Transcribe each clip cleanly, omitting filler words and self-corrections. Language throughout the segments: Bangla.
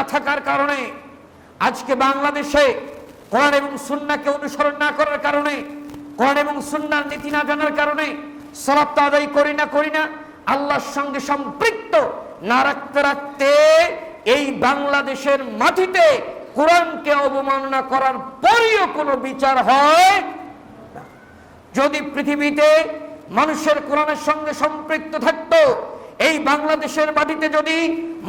না থাকার কারণে আজকে বাংলাদেশে কোরআন এবং সুন্নাহকে অনুসরণ না করার কারণে, কোরআন এবং সুন্নাহর নীতি না জানার কারণে সালাত আদায় করি না, আল্লাহর সঙ্গে সম্পৃক্ত না রাখতে রাখতে এই বাংলাদেশের মাটিতে কোরআনকে অবমাননা করার পরেও কোনো বিচার হয় না। যদি পৃথিবীতে মানুষের কোরআনের সঙ্গে সম্পৃক্ত থাকতো, এই বাংলাদেশের মাটিতে যদি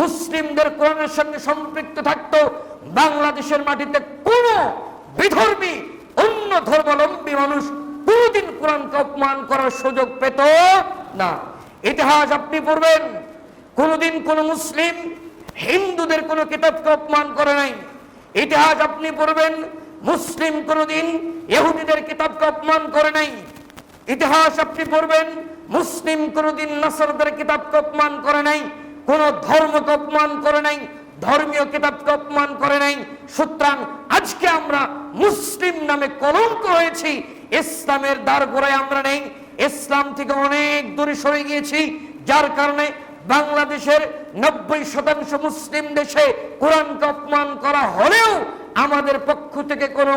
মুসলিমদের কোরআনের সঙ্গে সম্পৃক্ত থাকতো, বাংলাদেশের মাটিতে কোনো বিধর্মী অন্য ধর্মাবলম্বী মানুষ কোনদিন কোরআনকে অপমান করার সুযোগ পেত না। ইতিহাস আপনি পড়বেন, কোনদিন কোন মুসলিম হিন্দুদের কোনো কিতাবকে অপমান করে নাই। ইতিহাস আপনি পড়বেন, মুসলিম কোনদিন ইহুদিদের কিতাবকে অপমান করে নাই। ইতিহাস আপনি পড়বেন, মুসলিম কোনদিন নাসারাদের কিতাবকে অপমান করে নাই, কোন ধর্মকে অপমান করে নাই, ধর্মীয় কিতাবকে অপমান করে নাই। সুতরাং আজকে আমরা মুসলিম নামে কলঙ্ক হয়েছি, ইসলামের দ্বার গোড়ায় আমরা নেই, ইসলাম থেকে অনেক দূরে সরে গিয়েছি, যার কারণে বাংলাদেশের 90% মুসলিম দেশে কোরআনকে অপমান করা হলেও আমাদের পক্ষ থেকে কোনো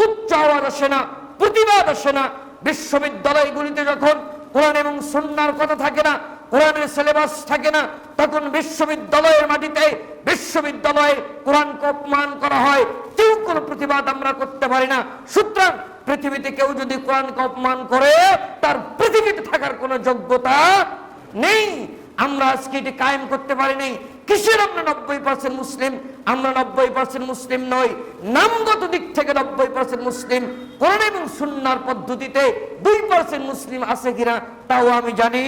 উচ্চ আওয়াজ আসে না, প্রতিবাদ আসে না। বিশ্ববিদ্যালয়গুলিতে যখন কোরআন এবং সুন্নাহর কথা থাকে না, কোরআনের সিলেবাস থাকে না, তখন বিশ্ববিদ্যালয়ের মাটিতে বিশ্ববিদ্যালয়ে কোরআনকে অপমান করা হয়, কেউ কোনো প্রতিবাদ আমরা করতে পারি না। সুতরাং পৃথিবীতে কেউ যদি কোরআনকে অপমান করে, তার পৃথিবীতে থাকার কোনো যোগ্যতা নেই। আমরা আজকে এটি কায়েম করতে পারি নাই। কিসের আমরা 90% মুসলিম? আমরা 90% মুসলিম নই, নামগত দিক থেকে 90% মুসলিম। কোরআন এবং সুন্নাহর পদ্ধতিতে 2% মুসলিম আছে কিনা তাও আমি জানি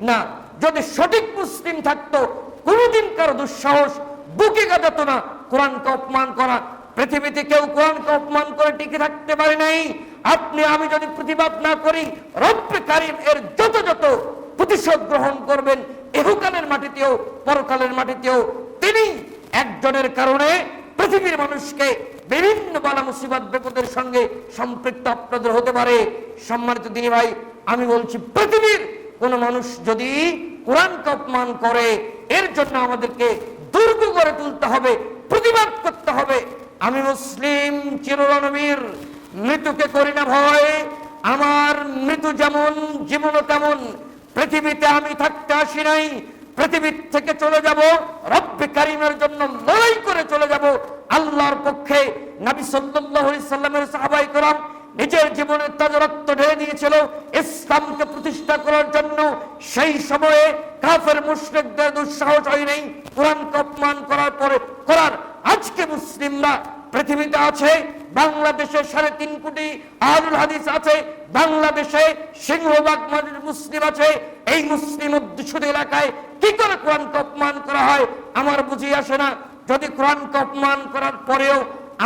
না। যদি সঠিক মুসলিম থাকতো, কোনদিন কারো দুঃসাহস বুকে গাজাতো না কোরআনকে অপমান করা। পৃথিবীতে কেউ কোরআনকে অপমান করে টিকে থাকতে পারে নাই। আপনি আমি যদি প্রতিবাদ না করি, রব্বে কারীম এর যত প্রতিশোধ গ্রহণ করবেন, ইহকালের মাটিতেও পরকালের মাটিতেও। তিনি একজনের কারণে পৃথিবীর মানুষকে বিভিন্ন বালা মুসিবত বিপদের সঙ্গে সম্পৃক্ত আপনাদের হতে পারে। সম্মানিত দিনী ভাই, আমি বলছি পৃথিবীর কোন মানুষ যদি কোরআনকে অপমান করে, এর জন্য আমাদেরকে দুর্গ করে তুলতে হবে, প্রতিবাদ করতে হবে। আমি মুসলিম চিররণবীর, মৃত্যুকে করি না ভয়, আমার মৃত্যু যেমন জীবনও তেমন। পৃথিবীতে আমি থাকতে আসি নাই, পৃথিবীর থেকে চলে যাব, রব্বে কারীমের জন্য লড়াই করে চলে যাব আল্লাহর পক্ষে। নবী সাল্লাল্লাহু আলাইহি সাল্লামের সাহাবায়ে কেরাম নিজের জীবনের তাজা রক্ত ঢেলে দিয়েছিল ইসলামকে প্রতিষ্ঠা করার জন্য। সেই সময়ে কাফের মুশরিকদের দুঃসাহস হয় নাই কোরআনকে অপমান করার। আজকে মুসলিমরা পৃথিবীতে আছে, বাংলাদেশে 3.5 কোটি আহলুল হাদিস আছে, বাংলাদেশে সিংহভাগ মুসলিম আছে। এই মুসলিম অধ্যুষিত এলাকায় কি করে কোরআনকে অপমান করা হয় আমার বুঝি আসে না। যদি কোরআনকে অপমান করার পরেও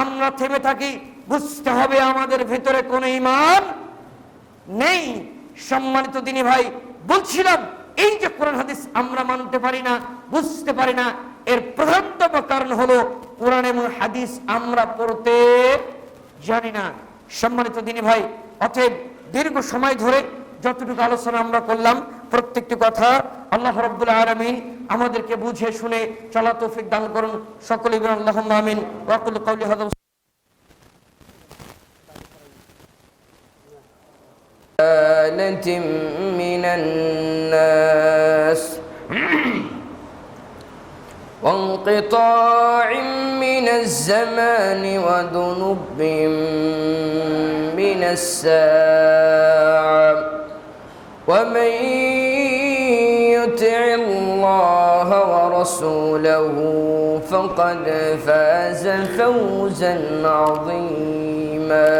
আমরা থেমে থাকি, বুঝতে হবে আমাদের ভিতরে কোনো ঈমান নেই। সম্মানিত দিনী ভাই, বলছিলাম এই যে কোরআন হাদিস আমরা মানতে পারি না, বুঝতে পারি না, এর প্রধানতম কারণ হলো কোরআন এবং হাদিস আমরা পড়তে জানি না। সম্মানিত দিনী ভাই, অতএব দীর্ঘ সময় ধরে যতটুকু আলোচনা আমরা করলাম, প্রত্যেকটি কথা আল্লাহ রাব্বুল আলামিন আমাদেরকে বুঝে শুনে চলা তৌফিক দান করুন। সকলে বলুন আল্লাহুম্মা আমিন। ওয়া কুল কওলি হাযা মিনান নাস وانقطاع من الزمان وذنوب من الساعة ومن يطع الله ورسوله فقد فاز فوزا عظيما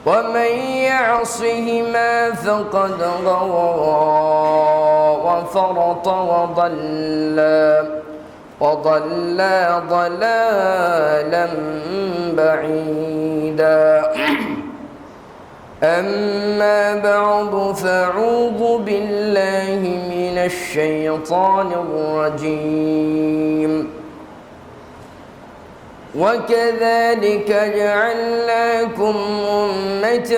ومن يعصهما فقد غوى وفرط وضل ضلالا بعيدا. أما بعد فأعوذ بالله من الشيطان الرجيم. وكذلك جعلناكم أمة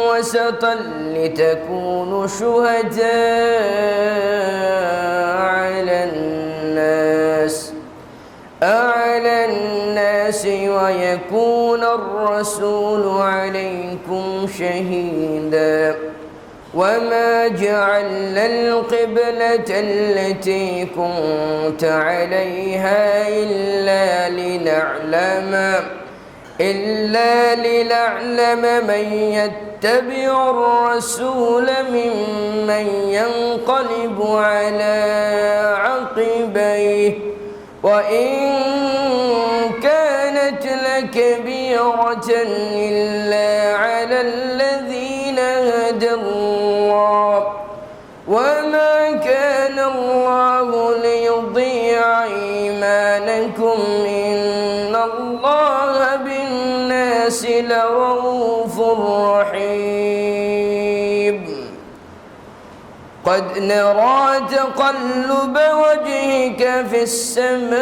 وسطا لتكونوا شهداء على الناس على الناس ويكون الرسول عليكم شهيدا وما جعلنا القبلة التي كنت عليها إلا لنعلم من يتبع الرسول ممن ينقلب على عقبيه وإن كانت لكبيرة إلا على الذين هدى الله وما كان الله ليضيع إيمانكم إن الله بالناس لرؤوف رحيم قد نرى تقلب وجهك في السماء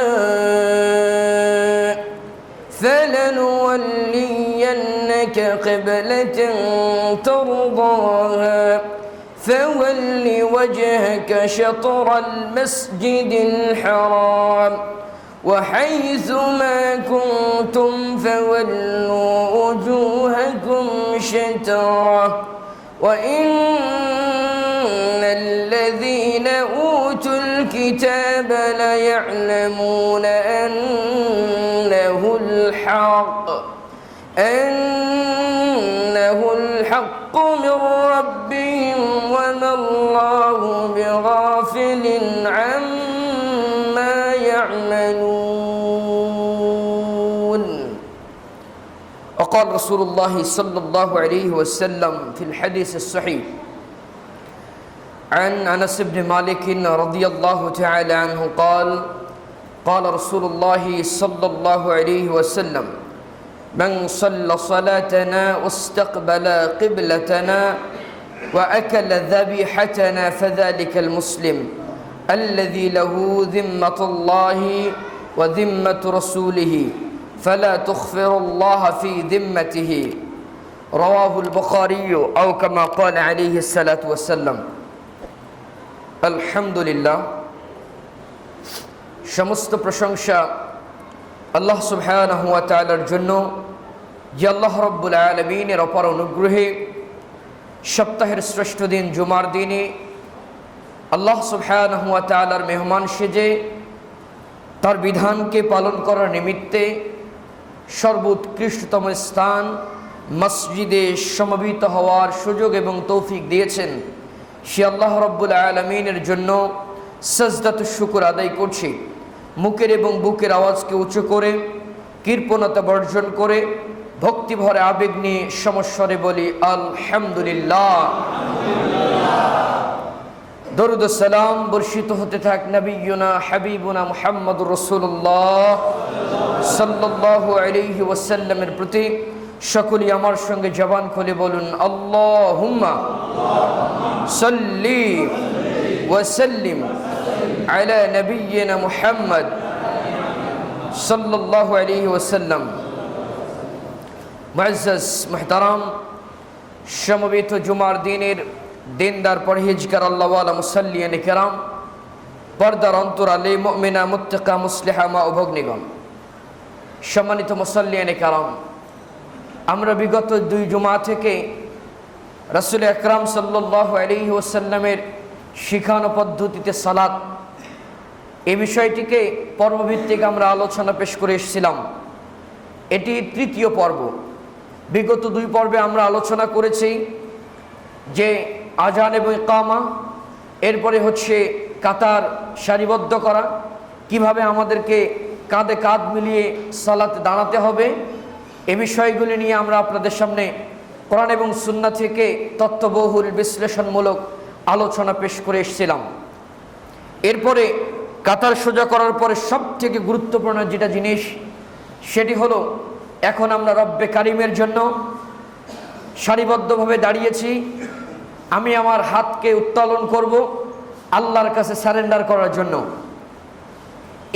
فلنولينك قبلة ترضاها فول وجهك شطر المسجد الحرام وحيث ما كنتم فولوا وجوهكم شطره وإن الذين أوتوا الكتاب ليعلمون أنه الحق من ربهم وما الله بغافل عما يعملون وقال رسول الله صلى الله عليه وسلم في الحديث الصحيح عن أنس بن مالك رضي الله تعالى عنه قال قال رسول الله صلى الله عليه وسلم من صلى صلاتنا واستقبل قبلتنا وأكل ذبيحتنا فذلك المسلم الذي له ذمة الله وذمة رسوله فلا تخفر الله في ذمته رواه البخاري أو كما قال عليه الصلاة والسلام الحمد لله সমস্ত প্রশংসা আল্লাহ সুবহানাহু ওয়া তাআলার জন্য যে আল্লাহ রাব্বুল আলামিনের অপার অনুগ্রহে সপ্তাহের শ্রেষ্ঠ দিন জুমার দিনে আল্লাহ সুবহানাহু ওয়া তাআলার মেহমান সেজে তার বিধানকে পালন করার নিমিত্তে সর্বোৎকৃষ্টতম স্থান মসজিদে সমবেত হওয়ার সুযোগ এবং তৌফিক দিয়েছেন সে আল্লাহ রাব্বুল আলামিনের জন্য সাজদাতুশ শুকর আদায় করছি মুখের এবং বুকের আওয়াজকে উঁচু করে কৃপণতা বর্জন করে ভক্তি ভরে আবেগ নিয়ে সমস্বরে বলি আলহামদুলিল্লাহ দরুদ ও সালাম বর্ষিত হতে থাক নবিয়ুনা হাবিবুনা মুহাম্মদুর রাসূলুল্লাহ সাল্লাল্লাহু আলাইহি ওয়াসাল্লামের প্রতি সকলেই আমার সঙ্গে জবান খুলে বলুন আল্লাহুম্মা সাল্লি ওয়া সাল্লিম আলা নবিয়িনা মুহাম্মদ সাল্লাল্লাহু আলাইহি ওয়াসাল্লাম মুআজ্জাজ মুহতারাম সমবেত জুমার দিনের দিনদার পরহেজগার আল্লাহওয়ালা মুসাল্লিয়ান কিরাম পর্দার অন্তরালে মুমিনা মুত্তাকা মুসলিহা মা ও ভগ্নীগণ সম্মানিত মুসাল্লিয়ান কিরাম আমরা বিগত 2 জুমা থেকে রাসূল আকরাম সাল্লাল্লাহু আলাইহি ওয়াসাল্লামের শিখানো পদ্ধতিতে সালাত এই বিষয়টিকে পর্বভিত্তিক আমরা আলোচনা পেশ করে এসেছিলাম। এটি তৃতীয় পর্ব। বিগত 2 পর্বে আমরা আলোচনা করেছি যে আজান এবং ইকামা, এরপরে হচ্ছে কাতার সারিবদ্ধ করা, কিভাবে আমাদেরকে কাঁধে কাঁধ মিলিয়ে সালাতে দাঁড়াতে হবে, এ বিষয়গুলি নিয়ে আমরা আপনাদের সামনে কোরআন এবং সুন্নাহ থেকে তত্ত্ববহুল বিশ্লেষণমূলক আলোচনা পেশ করে এসেছিলাম। এরপরে কাতার সোজা করার পরে সবথেকে গুরুত্বপূর্ণ যেটা জিনিস সেটি হলো এখন আমরা রব্বে কারিমের জন্য সারিবদ্ধভাবে দাঁড়িয়েছি। আমি আমার হাতকে উত্তোলন করব আল্লাহর কাছে সারেন্ডার করার জন্য।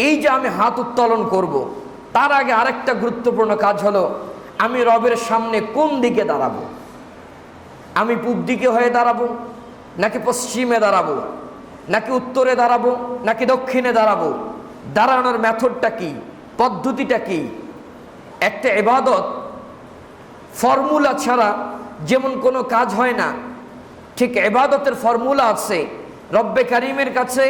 এই যে আমি হাত উত্তোলন করব, তার আগে আরেকটা গুরুত্বপূর্ণ কাজ হলো আমি রবের সামনে কোন দিকে দাঁড়াবো। আমি পূব দিকে হয়ে দাঁড়াবো, নাকি পশ্চিমে দাঁড়াবো, নাকি উত্তরে দাঁড়াবো, নাকি দক্ষিণে দাঁড়াবো, দাঁড়ানোর মেথডটা কি, পদ্ধতিটা কি? একটা ইবাদত ফর্মুলা ছাড়া যেমন কোনো কাজ হয় না, ঠিক ইবাদতের ফর্মুলা আছে। রব্বে কারিমের কাছে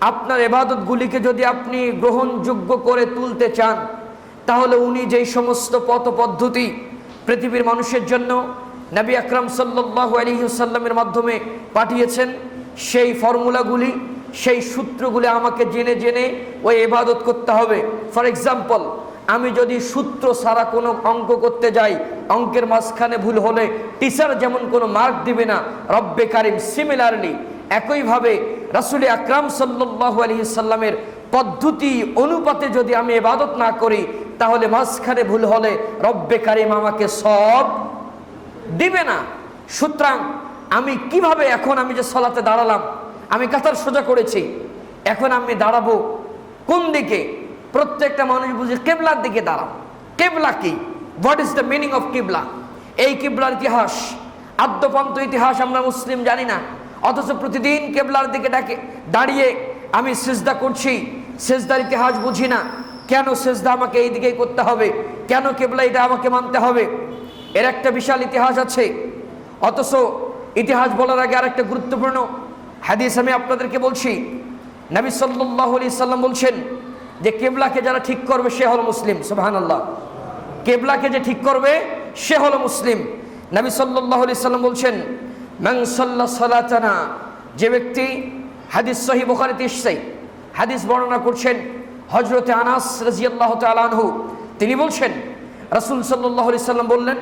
আপনার ইবাদতগুলিকে যদি আপনি গ্রহণযোগ্য করে তুলতে চান, তাহলে উনি যেই সমস্ত পথ পদ্ধতি পৃথিবীর মানুষের জন্য নবী আকরাম সাল্লাল্লাহু আলাইহি ওয়াসাল্লামের মাধ্যমে পাঠিয়েছেন, সেই ফর্মুলাগুলি, সেই সূত্রগুলি আমাকে জেনে জেনে ওই ইবাদত করতে হবে। ফর এক্সাম্পল, আমি যদি সূত্র ছাড়া কোনো অঙ্ক করতে যাই, অঙ্কের মাঝখানে ভুল হলে টিচার যেমন কোনো মার্ক দিবে না, রব্বে কারিম সিমিলারলি একইভাবে রাসূল আকরাম সাল্লাল্লাহু আলাইহি সাল্লামের পদ্ধতি অনুপাতে যদি আমি ইবাদত না করি, তাহলে মাঝখানে ভুল হলে রব্বে কারিম আমাকে সব দিবে না। সুতরাং আমি কিভাবে, এখন আমি যে সালাতে দাঁড়ালাম, আমি কাতার সোজা করেছি, এখন আমি দাঁড়াবো কোন দিকে? প্রত্যেকটা মানুষ বুঝে কিবলার দিকে দাঁড়াও। কিবলা কি? What is the meaning of কিবলা? এই কিবলার ইতিহাস, আদ্যপান্ত ইতিহাস আমরা মুসলিম জানি না, অথচ প্রতিদিন কিবলার দিকে দাঁড়িয়ে আমি সিজদা করছি, সিজদার ইতিহাস বুঝি না। কেন সিজদা আমাকে এই দিকেই করতে হবে? কেন কিবলা এটা আমাকে মানতে হবে? এর একটা বিশাল ইতিহাস আছে। অথচ ইতিহাস বলার আগে আরেকটা গুরুত্বপূর্ণ হাদিস আমি আপনাদেরকে বলছি। নবী সাল্লাল্লাহু আলাইহি সাল্লাম বলছেন যে কিবলাকে যারা ঠিক করবে সে হলো মুসলিম। সুবহানাল্লাহ। কিবলাকে যে ঠিক করবে সে হলো মুসলিম। নবী সাল্লাল্লাহু আলাইহি সাল্লাম বলছেন, মান সাল্লা সালাতানা, যে ব্যক্তি, হাদিস সহিহ বুখারীতে এসেছে, হাদিস বর্ণনা করছেন হযরতে আনাস রাদিয়াল্লাহু তাআলা আনহু। তিনি বলছেন, রাসূল সাল্লাল্লাহু আলাইহি সাল্লাম বললেন,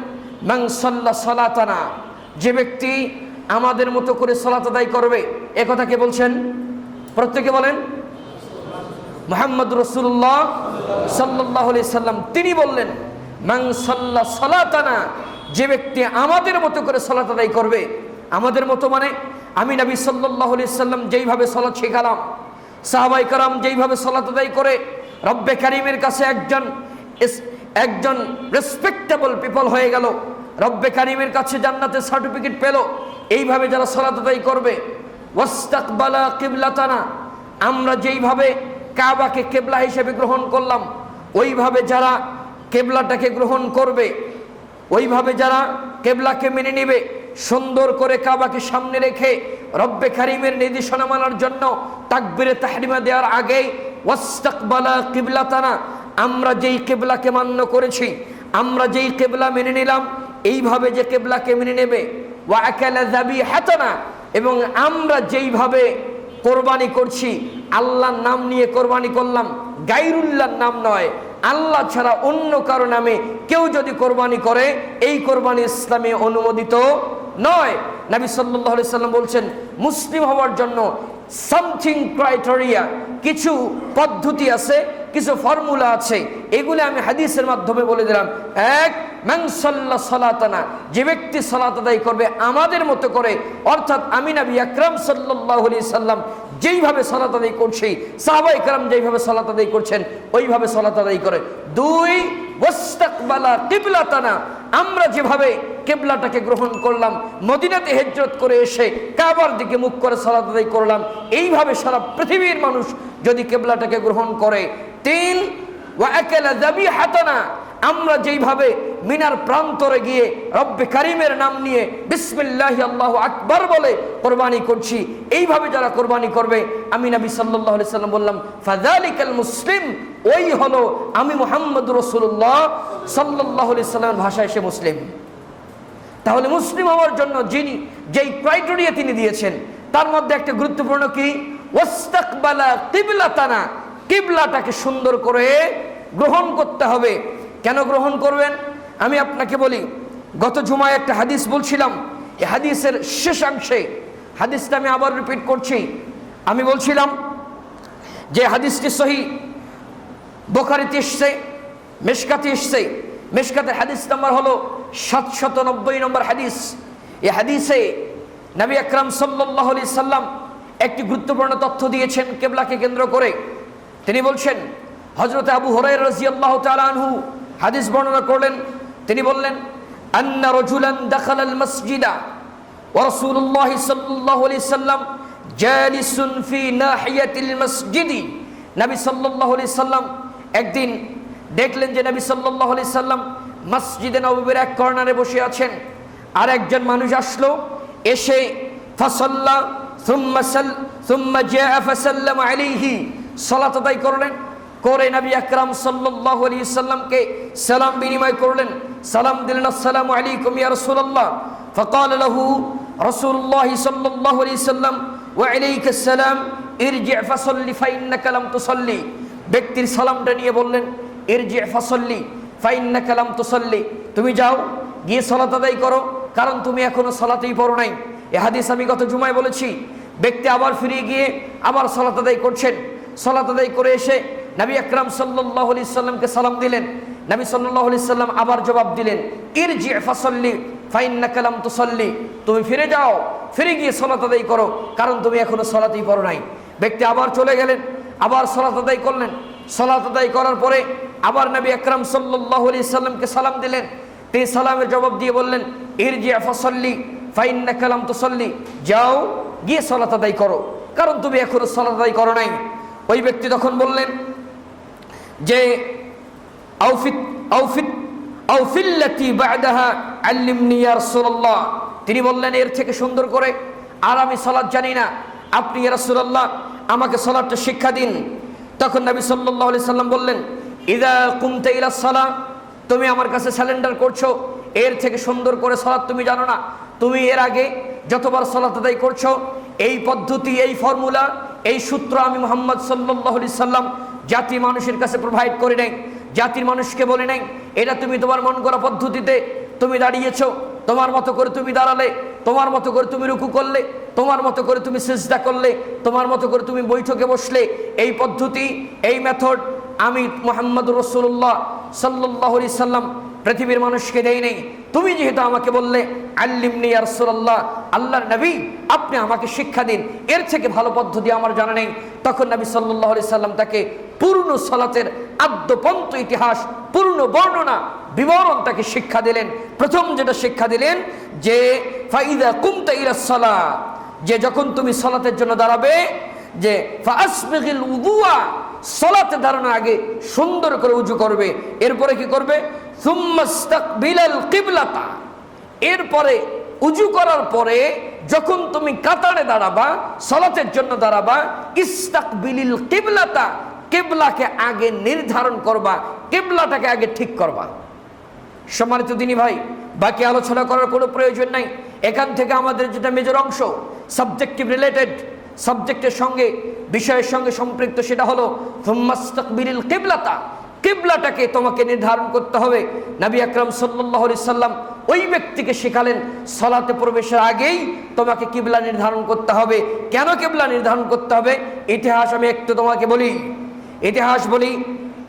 মান সাল্লা সালাতানা, যে ব্যক্তি আমাদের মতো করে সালাত আদায় করবে। এ কথা কে বলছেন? প্রত্যেকে বলেন, মুহাম্মদ রাসূলুল্লাহ সাল্লাল্লাহু আলাইহি সাল্লাম। তিনি বললেন, মান সাল্লা সালাতানা, যে ব্যক্তি আমাদের মতো করে সালাত আদায় করবে। আমাদের মতো মানে আমি নবী সাল্লাল্লাহু আলাইহি সাল্লাম যেইভাবে সালাত শেখালাম, সাহাবায়ে কেরাম যেইভাবে সালাত আদায় করে রব্বে কারিমের কাছে একজন রেসপেক্টেবল পিপল হয়ে গেল, রব্বে কারিমের কাছে জান্নাতের সার্টিফিকেট পেল, এইভাবে যারা সালাত আদায় করবে। ওয়াস্তাকবালা কিবলাতানা, আমরা যেইভাবে কাবাকে কিবলা হিসেবে গ্রহণ করলাম, ওইভাবে যারা কিবলাটাকে গ্রহণ করবে, ওইভাবে যারা কিবলাকে মেনে নেবে, সুন্দর করে কাবাকে সামনে রেখে রব্বে কারিমের নির্দেশনা মানার জন্য তাকবীরে তাহরিমা দেওয়ার আগেই ওয়াস্তাকবালা কিবলাতানা, আমরা যেই কিবলাকে মান্য করেছি, আমরা যেই কিবলা মেনে নিলাম, এইভাবে যে কিবলাকে মেনে নেবে। ওয়া আকালা যাবিহাতানা, এবং আমরা যেইভাবে কোরবানি করছি, আল্লাহর নাম নিয়ে কোরবানি করলাম, গায়রুল্লাহর নাম নয়, আল্লাহ ছাড়া অন্য কারো নামে কেউ যদি কোরবানি করে, এই কোরবানি ইসলামে অনুমোদিত নয়। নবী সাল্লাল্লাহু আলাইহি সাল্লাম বলছেন, মুসলিম হওয়ার জন্য সামথিং ক্রাইটেরিয়া, কিছু পদ্ধতি আছে, কিছু ফর্মুলা আছে, এগুলো আমি হাদিসের মাধ্যমে বলে দিলাম। এক, মান সাল্লা সালাতানা, যে ব্যক্তি সালাত আদায় করবে আমাদের মতো করে, অর্থাৎ আমি নবী আকরাম সাল্লাল্লাহু আলাইহি সাল্লাম যেইভাবে সালাত আদায় করছি, সাহাবায়ে কেরাম যেইভাবে সালাত আদায় করছেন, ওইভাবে সালাত আদায় করে। দুই, ওয়াস্তাকবালা কিবলাতানা, আমরা যেভাবে কিবলাটাকে গ্রহণ করলাম, মদিনাতে হিজরত করে এসে কাবার দিকে মুখ করে সালাত আদায় করলাম, এইভাবে সারা পৃথিবীর মানুষ যদি কিবলাটাকে গ্রহণ করে। তিন, ওয়া আকালা যাবিহাতানা, আমরা যেইভাবে মিনার প্রান্তরে গিয়ে রব্বে কারিমের নাম নিয়ে বিসমিল্লাহি আল্লাহু আকবার বলে কোরবানি করছি, এইভাবে যারা কোরবানি করবে, আমি নবী সাল্লাল্লাহু আলাইহি সাল্লাম বললাম, ফাযালিকাল মুসলিম, ওই হলো আমি মুহাম্মদ রাসূলুল্লাহ সাল্লাল্লাহু আলাইহি সাল্লামের ভাষায় সে মুসলিম। তাহলে মুসলিম হওয়ার জন্য যিনি যেই ক্রাইটেরিয়া তিনি দিয়েছেন, তার মধ্যে একটা গুরুত্বপূর্ণ কি? ওয়াস্তাকবালা কিবলাতানা, কিবলাটাকে সুন্দর করে গ্রহণ করতে হবে। কেন গ্রহণ করবেন আমি আপনাকে বলি। গত জুমায় একটা হাদিস বলছিলাম, এই হাদিসের শেষাংশে, হাদিসটা আমি আবার রিপিট করছি, আমি বলছিলাম যে হাদিসটি সহিহ বুখারীতে এসেছে, মিশকাতে এসেছে। মিশকাতের হাদিস নাম্বার হলো 790 নম্বর হাদিস। এই হাদিসে নবী আকরাম সাল্লাল্লাহু আলাইহি সাল্লাম একটি গুরুত্বপূর্ণ তথ্য দিয়েছেন কিবলাকে কেন্দ্র করে। তিনি বলছেন, হযরত আবু হুরায়রা রাদিয়াল্লাহু তাআলা আনহু হাদিস বর্ণনা করলেন। তিনি বললেন, আন্না রাজুলান দাখালাল মসজিদা ওয়া রাসূলুল্লাহ সাল্লাল্লাহু আলাইহি সাল্লাম জালিসুন ফি নাহিয়াতিল মসজিদি। নবী সাল্লাল্লাহু আলাইহি সাল্লাম একদিন দেখলেন যে নবী সাল্লাল্লাহু আলাইহি সাল্লাম মসজিদে নববীর এক কর্নারে বসে আছেন। আর একজন মানুষ আসলো, এসে ফাসাল্লা সুম্মা জাআ ফাসাল্লামা আলাইহি, সালাত আদায় করলেন। করে নবী আকরাম সাল্লাল্লাহু আলাইহি সাল্লামকে সালাম বিনিময় করলেন, সালাম দিলেন, আসসালামু আলাইকুম ইয়া রাসূলুল্লাহ। ফাকাল লাহু রাসূলুল্লাহ সাল্লাল্লাহু আলাইহি সাল্লাম ওয়া আলাইকাস সালাম ইরজি' ফাসাল্লি ফাইন্নাকা লাম তুসাল্লি। ব্যক্তির সালামটা নিয়ে বললেন, ইরজি' ফাসাল্লি ফাইন্নাকা লাম তুসাল্লি, তুমি যাও গিয়ে সালাত আদায় করো, কারণ তুমি এখনো সালাতেই পড়ো নাই। এই হাদিস আমি গত জুমায় বলেছি। ব্যক্তি আবার ফিরে গিয়ে আবার সালাত আদায় করছেন। সালাত আদায় করে এসে নবী আকরাম সাল্লাল্লাহু আলাইহি সাল্লামকে সালাম দিলেন। নবী সাল্লাল্লাহু আলাইহি সাল্লাম আবার জবাব দিলেন, ইরজি' ফাসাল্লি ফাইন্নাকা লাম তুসাল্লি, তুমি ফিরে যাও, ফিরে গিয়ে সালাত আদায় করো, কারণ তুমি এখনো সালাতেই পড়ো নাই। ব্যক্তি আবার চলে গেলেন, আবার সালাত আদায় করলেন। সালাত আদায় করার পরে আবার নবী আকরাম সাল্লাল্লাহু আলাইহি সাল্লামকে সালাম দিলেন। তিনি সালামের জবাব দিয়ে বললেন, ইরজি' ফাসাল্লি ফাইন্নাকা লাম তুসাল্লি, যাও গিয়ে সালাত আদায় করো, কারণ তুমি এখনো সালাত আদায় করো নাই। ওই ব্যক্তি তখন বললেন যে আউফিল্লাতি বা'দাহা আল্লিমনি ইয়া রাসূলুল্লাহ, তিনি বললেন এর থেকে সুন্দর করে আর আমি সালাত জানি না, আপনি ইয়া রাসূলুল্লাহ আমাকে সালাতটা শিক্ষা দিন। তখন নবী সাল্লাল্লাহু আলাইহি সাল্লাম বললেন, ইযা কুমতা ইলা সালাহ, তুমি আমার কাছে সারেন্ডার করছো, এর থেকে সুন্দর করে সালাত তুমি জানো না। তুমি এর আগে যতবার সালাত আদায় করছো, এই পদ্ধতি, এই ফর্মুলা, এই সূত্র আমি মুহাম্মদ সাল্লাল্লাহু আলাইহি সাল্লাম জাতির মানুষের কাছে প্রোভাইড করে নাই, জাতির মানুষকে বলে নাই। এটা তুমি তোমার মন করা পদ্ধতিতে তুমি দাঁড়িয়েছো, তোমার মতো করে তুমি দাঁড়ালে, তোমার মতো করে তুমি রুকু করলে, তোমার মতো করে তুমি সিজদা করলে, তোমার মতো করে তুমি বৈঠকে বসলে। এই পদ্ধতি, এই মেথড আমি মুহাম্মদুর রাসূলুল্লাহ সাল্লাল্লাহু আলাইহি সাল্লাম পৃথিবীর মানুষকে দেই নেই। তুমি যেহেতু আমাকে বললে আল্লিমনি ইয়া রাসূলুল্লাহ, আল্লাহর নবী আপনি আমাকে শিক্ষা দিন, এর থেকে ভালো পদ্ধতি আমার জানা নেই। তখন নবী সাল্লাল্লাহু আলাইহি সাল্লাম তাকে পূর্ণ সালাতের আদ্যপন্ত ইতিহাস, পূর্ণ বর্ণনা, বিবরণ তাকে শিক্ষা দিলেন। প্রথম যেটা শিক্ষা দিলেন যে ফাইদা কুমতা ইলাস সালাহ, যে যখন তুমি সালাতের জন্য দাঁড়াবে, যে ফাসবিগিল উযুয়া, সালাতে দাঁড়ানোর আগে সুন্দর করে উযু করবে। এরপরে কি করবে? সুম্মাস্তাকবিলাল কিবলাতা, এরপরে উযু করার পরে যখন তুমি কাতারে দাঁড়াবা, সালাতের জন্য দাঁড়াবা, ইস্তাকবিলিল কিবলাতা, কিবলাকে আগে নির্ধারণ করবা, কিবলাটাকে আগে ঠিক করবা। সম্মানিত দিনী ভাই, বাকি আলোচনা করার কোনো প্রয়োজন নাই। এখান থেকে আমাদের যেটা মেজর অংশ, সাবজেক্টিভ রিলেটেড, সাবজেক্টের সঙ্গে, বিষয়ের সঙ্গে সম্পৃক্ত, সেটা হলো সুম্মাস্তাকবিলিল কিবলাতা, কিবলাটাকে তোমাকে নির্ধারণ করতে হবে। নবী আকরাম সাল্লাল্লাহু আলাইহি সাল্লাম ওই ব্যক্তিকে শেখালেন সালাতে প্রবেশের আগেই তোমাকে কিবলা নির্ধারণ করতে হবে। কেন কিবলা নির্ধারণ করতে হবে? ইতিহাস আমি একটু তোমাকে বলি, ইতিহাস বলি।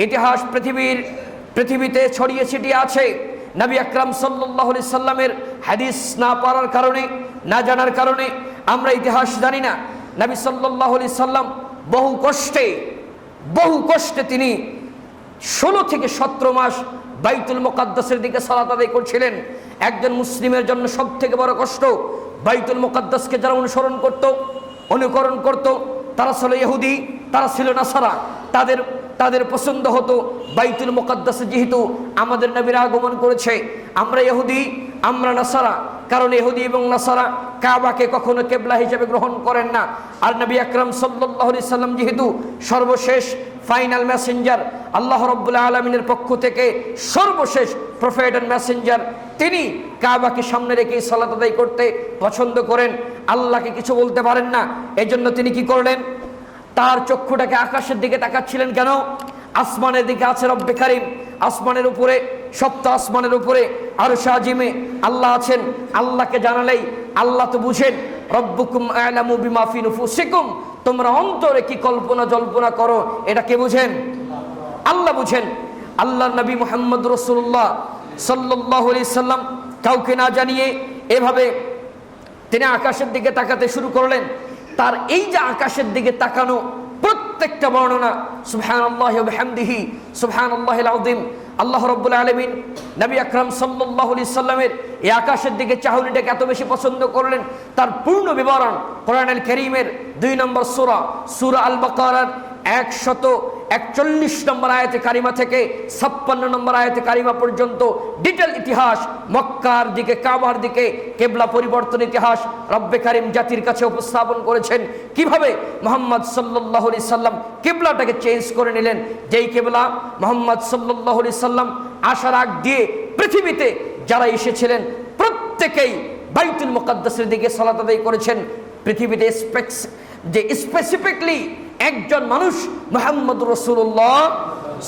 ইতিহাস পৃথিবীতে ছড়িয়ে ছিটিয়ে আছে। নবী আকরাম সাল্লাল্লাহু আলাইহি সাল্লামের হাদিস না পড়ার কারণে, না জানার কারণে আমরা ইতিহাস জানি না। নবী সাল্লাল্লাহু আলাইহি সাল্লাম বহু কষ্টে তিনি 16 থেকে 17 মাস বাইতুল মুকাদ্দাসের দিকে সালাত আদায় করছিলেন। একজন মুসলিমের জন্য সব থেকে বড় কষ্ট, বাইতুল মুকাদ্দাসকে যারা অনুকরণ করত, তারা ছিল ইহুদি, তারা ছিল নাসারা। তাদের পছন্দ হতো বাইতুল মুকাদ্দাসে যেহেতু আমাদের নবীর আগমন করেছে, আমরা ইহুদি, আমরা নাসারা। কারণ ইহুদি এবং নাসারা কাবাকে কখনো কিবলা হিসেবে গ্রহণ করেন না। আর নবী আকরাম সাল্লাল্লাহু আলাইহি সাল্লাম যেহেতু সর্বশেষ ফাইনাল মেসেঞ্জার, আল্লাহ রাব্বুল আলামিনের পক্ষ থেকে সর্বশেষ প্রফেট এন্ড মেসেঞ্জার, তিনি কাবাকে সামনে রেখে সালাত আদায় করতে পছন্দ করেন। আল্লাহকে কিছু বলতে পারেন না, এজন্য তিনি কি করলেন? তার চক্ষুটাকে আকাশের দিকে তাকাচ্ছিলেন। কেন? আসমানের দিকে আছে রব্বে কারীম, আসমানের উপরে, সপ্ত আসমানের উপরে আরশ আজিমে আল্লাহ আছেন। আল্লাহকে জানালেই আল্লাহ তো বুঝেন, রব্বুকুম আ'লামু বিমা ফি নুফুসিকুম, তোমরা অন্তরে কি কল্পনা জল্পনা করো এটা কে বুঝেন? আল্লাহ বুঝেন। আল্লাহর নবী মুহাম্মদ রাসূলুল্লাহ সাল্লাল্লাহু আলাইহি সাল্লাম কাউকে না জানিয়ে এভাবে তিনি আকাশের দিকে তাকাতে শুরু করলেন। তার এই যে আকাশের দিকে তাকানো, প্রত্যেকটা বর্ণনা সুবহানাল্লাহি ওয়া বিহামদিহি সুবহানাল্লাহিল আযীম। আল্লাহ রাব্বুল আলামিন নবী আকরাম সাল্লাল্লাহু আলাইহি সাল্লামের এই আকাশের দিকে চাহনিটাকে এত বেশি পছন্দ করলেন, তার পূর্ণ বিবরণ কোরআনুল কারীমের 2 নম্বর সূরা আল বাকারার 41 নম্বর আয়াতে কারিমা থেকে 56 নম্বর আয়াতে কারিমা পর্যন্ত ডিটেল ইতিহাস, মক্কার দিকে কাবার দিকে কিবলা পরিবর্তন ইতিহাস রব্বে কারিম জাতির কাছে উপস্থাপন করেছেন। কিভাবে মুহাম্মদ সাল্লাল্লাহু আলাইহি সাল্লাম কিবলাটাকে চেঞ্জ করে নিলেন, যেই কিবলা মুহাম্মদ সাল্লাল্লাহু আলাইহি সাল্লাম আসার আগ দিয়ে পৃথিবীতে যারা এসেছিলেন প্রত্যেকেই বাইতুল মুকাদ্দাসের দিকে সালাত আদায় করেছেন। পৃথিবীতে যে স্পেসিফিকলি একজন মানুষ মুহাম্মদুর রাসূলুল্লাহ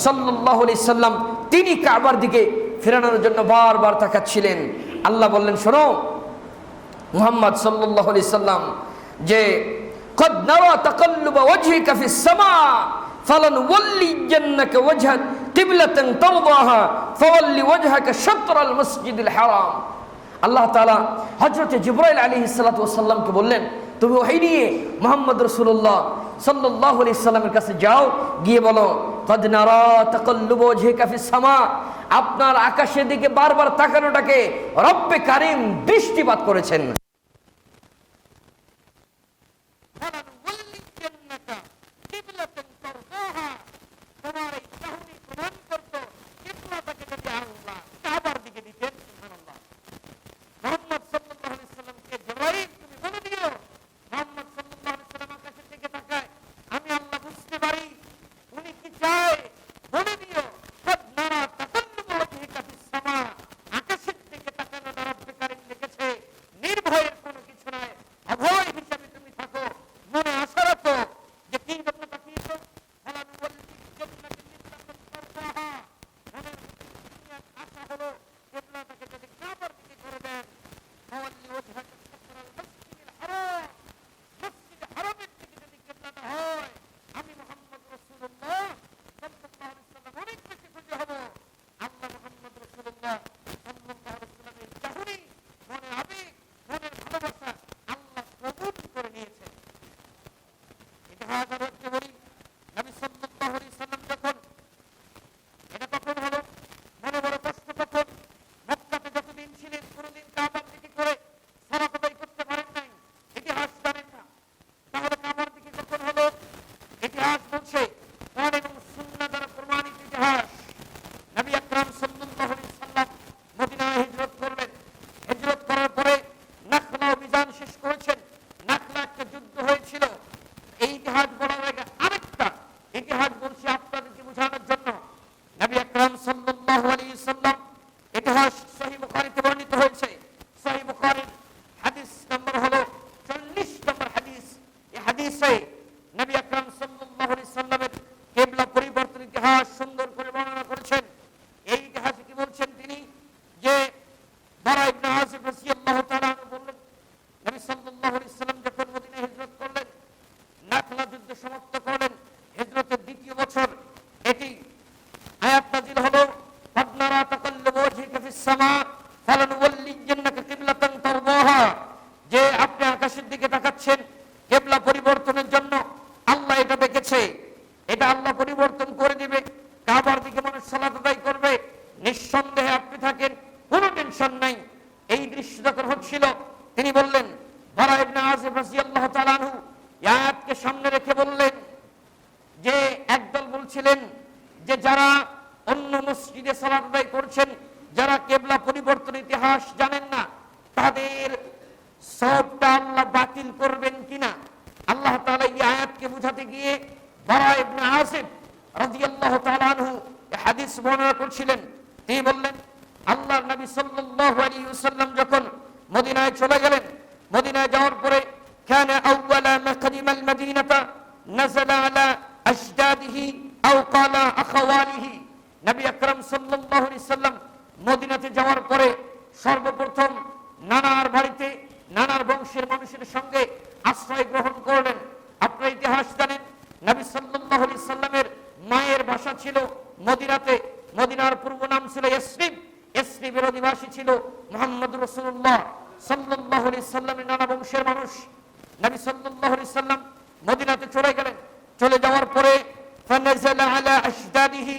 সাল্লাল্লাহু আলাইহি সাল্লাম, তিনি কাবার দিকে ফেরানোর জন্য বারবার তাকাচ্ছিলেন। আল্লাহ বললেন, শোনো মুহাম্মদ সাল্লাল্লাহু আলাইহি সাল্লাম, যে قد نرى تقلب وجهك في السماء فلنولينك وجها قبلة ترضاها فول وجهك شطر المسجد الحرام। আল্লাহ তাআলা হযরত জিবরাইল আলাইহিস সালাতু ওয়াস সালামকে বললেন, তুমি ওহী নিয়ে মুহাম্মদ রাসূলুল্লাহ সাল্লাল্লাহু আলাইহি সাল্লামের কাছে যাও, গিয়ে বলো قد نرى تقلب وجهك في السماء, আপনার আকাশের দিকে বারবার তাকানোটাকে রব্বে কারীম দৃষ্টিপাত করেছেন। যে আপনি আকাশের দিকে তাকাচ্ছেন কিবলা পরিবর্তনের জন্য আল্লাহ এটা দেখেছে, এটা আল্লাহ পরিবর্তন করে দিবে, কাবার দিকে মানুষ সালাত আদায় করবে, নিঃসন্দেহে আপনি থাকেন, কোনো টেনশন নাই। এই দৃশ্য যখন হচ্ছিল তিনি বললেন, বারা ইবনে আযিব রাদিয়াল্লাহু তাআলা আনহু আয়াতকে সামনে রেখে বললেন যে একদল বলছিলেন যে যারা অন্য মসজিদে সালাত আদায় করছেন, যারা কিবলা পরিবর্তন ইতিহাস জানেন না, তাদের সবটা আল্লাহ বাতিল করবেন কিনা। আল্লাহ তাআলা এই আয়াতকে বুঝাতে গিয়ে বারা ইবনে আযিব রাদিয়াল্লাহু তাআলা আনহু হাদিস বর্ণনা করছিলেন। তিনি বললেন, আল্লাহর নবী সাল্লাল্লাহু আলাইহি ওয়াসাল্লাম যখন মদিনায় চলে গেলেন, মদিনায় যাওয়ার পরে কানা আউওয়ালা মা কাদিমাল মাদিনাতা নাযালা আলা আজদাদিহি আও ক্বালা আখাওয়ালিহি। নবী আকরাম সাল্লাল্লাহু আলাইহি ওয়াসাল্লাম মদিনাতে যাওয়ার পরে সর্বপ্রথম নানার বাড়িতে নানার বংশের মানুষের সঙ্গে আশ্রয় গ্রহণ করলেন। আপনারা ইতিহাস জানেন, নবী সাল্লাল্লাহু আলাইহি সাল্লামের মায়ের বাসা ছিল মদিনাতে, মদিনার পূর্ব নাম ছিল ইয়াসরিব, ইয়াসরিবের অধিবাসী ছিল মুহাম্মদুর রাসূলুল্লাহ সাল্লাল্লাহু আলাইহি সাল্লামের নানা বংশের মানুষ। নবী সাল্লাল্লাহু আলাইহি সাল্লাম মদিনাতে চলে গেলেন। চলে যাওয়ার পরে ফানাজালা আলা আজদাদিহি,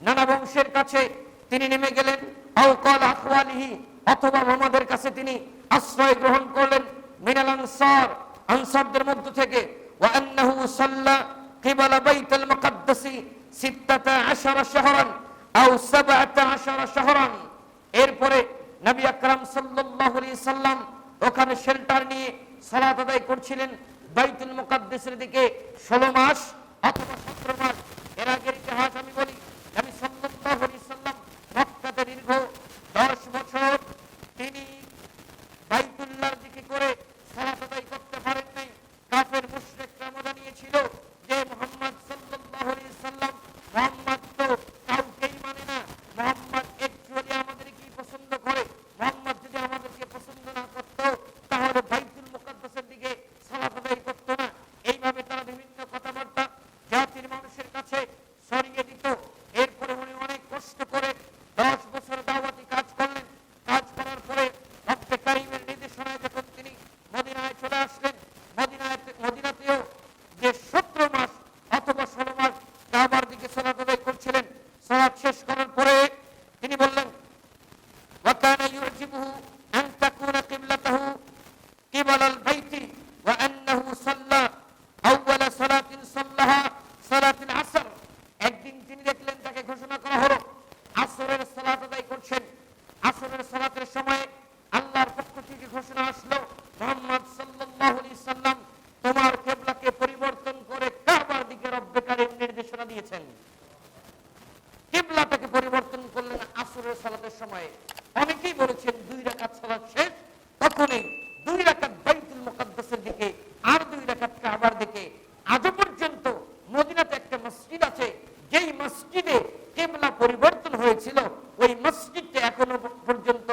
নানা বংশের কাছে তিনি নেমে গেলেন, আও ক্বালা আখওয়ালিহি, অথবা মামাদের কাছে তিনি আশ্রয় গ্রহণ করলেন। মিনাল আনসার, আনসারদের মধ্য থেকে, ওয়া আন্নাহু সাল্লা কিবালা বাইতুল মুকাদ্দাসি 16 শাহরান আও 17 শাহরান। এরপরে নবী আকরাম সাল্লাল্লাহু আলাইহি সাল্লাম ওখানে শেল্টার নিয়ে সালাত আদায় করছিলেন বাইতুল মুকাদ্দাসের দিকে 16 মাস অথবা 17 মাস। এর আগের ইতিহাস আমি বলি, নবী সাল্লাল্লাহু আলাইহি সাল্লাম মক্কাতে দীর্ঘ 10 বছর তিনি বাইতুল্লাহর দিকে করে সালাত আদায় করতে পারেন নাই। কাফের মুশরিকরা মজা নিয়েছিল যে মুহাম্মদ সাল্লাল্লাহু আলাইহি সাল্লাম, মুহাম্মদ তো কাউকেই মানে না, মুহাম্মদ একচুয়ালি আমাদেরকেই পছন্দ করে, মুহাম্মদ যদি আমাদেরকে পছন্দ না করতো তাহলে বাইতুল মুকাদ্দাসের দিকে সালাত আদায় করতো না। এইভাবে তারা বিভিন্ন কথাবার্তা জাতির মানুষের কাছে ছড়িয়ে দিত। এরপরে উনি অনেক কষ্ট করে 10 বছর দাওয়াতি কাজ করলেন। কাজ করার পরে রব্বে কারীমের নির্দেশনায় যখন তিনি মদিনায় চলে আসলেন, মদিনাতেও যে 17 মাস অথবা 16 মাস কাবার দিকে সালাত আদায় করছিলেন। সালাত শেষ করার পরে তিনি বললেন, ওয়াকানা ইউজিবুহু আন তাকুনা কিবলাতাহু কিবালাল বাইতি ওয়া আন্নাহু সাল্লা আউওয়ালা সালাতিন সাল্লাহা সালাতুল আসর। একদিন তিনি দেখলেন, তাকে ঘোষণা করা হলো আসরের সালাত আদায় করছেন। আসরের সালাতের সময় আল্লাহর পক্ষ থেকে ঘোষণা আসলো, মুহাম্মদ সাল্লাল্লাহু আলাইহি সাল্লাম তোমার কিবলাকে পরিবর্তন করে কাবার দিকে রব্বে কারীম নির্দেশনা দিয়েছেন। কিবলাটাকে পরিবর্তন করলেন আসরের সালাতের সময়। অনেকেই বলেছেন 2 রাকাত সালাত শেষ, তখনই 2 রাকাত বাইতুল মুকাদ্দাসের দিকে আর 2 রাকাত কাবার দিকে। আজও পর্যন্ত মদিনাতে একটা মসজিদ আছে, যেই মসজিদে কিবলা পরিবর্তন হয়েছিল, ওই মসজিদটা এখনো পর্যন্ত